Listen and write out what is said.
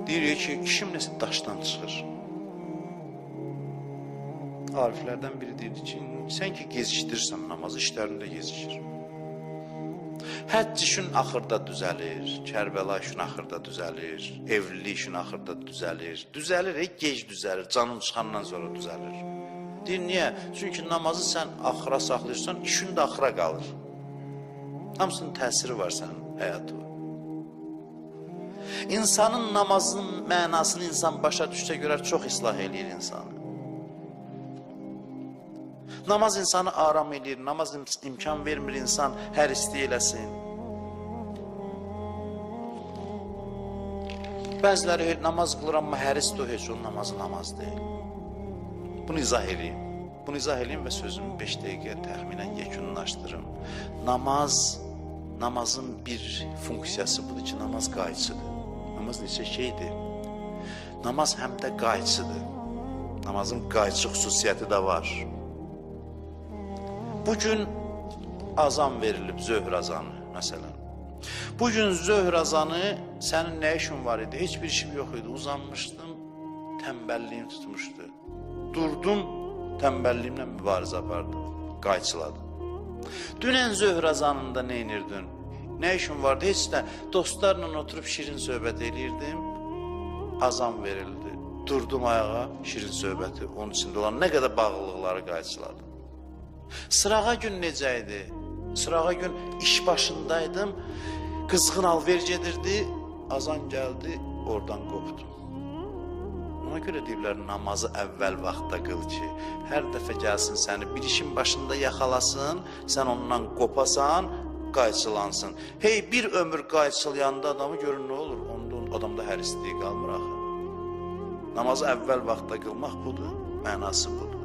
Deyir ki, işim nəsə daşdan çıxır. Ariflərdən biri deyir ki, sən ki gecikdirsən namazı, işlərində gecikir. Həcc işin axırda düzəlir, Kərbəla işin axırda düzəlir, evlilik işin axırda düzəlir. Düzəlir, gec düzəlir, canın çıxandan sonra düzəlir. Deyir, niyə? Çünki namazı sən axıra saxlayırsan, işin də axıra qalır. Hamısının təsiri var sənin həyatı. İnsanın namazının mənasını insan başa düşsə görər, çox islah eləyir insanı. Namaz insanı aram eləyir, namaz imkan vermir insan hər istəyə eləsin. Bəziləri namaz qılır, amma hər istə heç onun namazı namaz deyil. Bunu izah eləyim. Bunu izah eləyim və sözümü 5 dəqiqə təxminən yekunlaşdırım. Namazın bir funksiyası budur ki, namaz qayçıdır. Namaz neçə şeydir? Namaz həm də qayçıdır. Namazın qayçı xüsusiyyəti də var. Bugün azan verilib, zöhr azanı məsələn. Bugün zöhr azanı, sənin nə işin var idi? Heç bir işim yox idi, uzanmışdım, tənbəlliyim tutmuşdu. Durdum, tənbəlliyimlə mübarizə apardım, qayçıladım. Dünən zöhr azanında nə inirdin? Nə işin vardı? Heç də dostlarla oturub şirin söhbət eləyirdim, azan verildi. Durdum ayağa, şirin söhbəti, onun içində olan nə qədər bağlılıqları qayçıladım. Sırağa gün necə idi? Sırağa gün iş başındaydım, qızğın alver gedirdi, azan gəldi, oradan qopdum. Ona görə deyirlər, namazı əvvəl vaxtda qıl ki, hər dəfə gəlsin səni bir işin başında yaxalasın, sən ondan qopasan, qayçılansın. Hey, bir ömür qayçılayanda adamı görün nə olur? Onda adamda hər istəyi qalmır axı. Namazı əvvəl vaxtda qılmaq budur, mənası budur.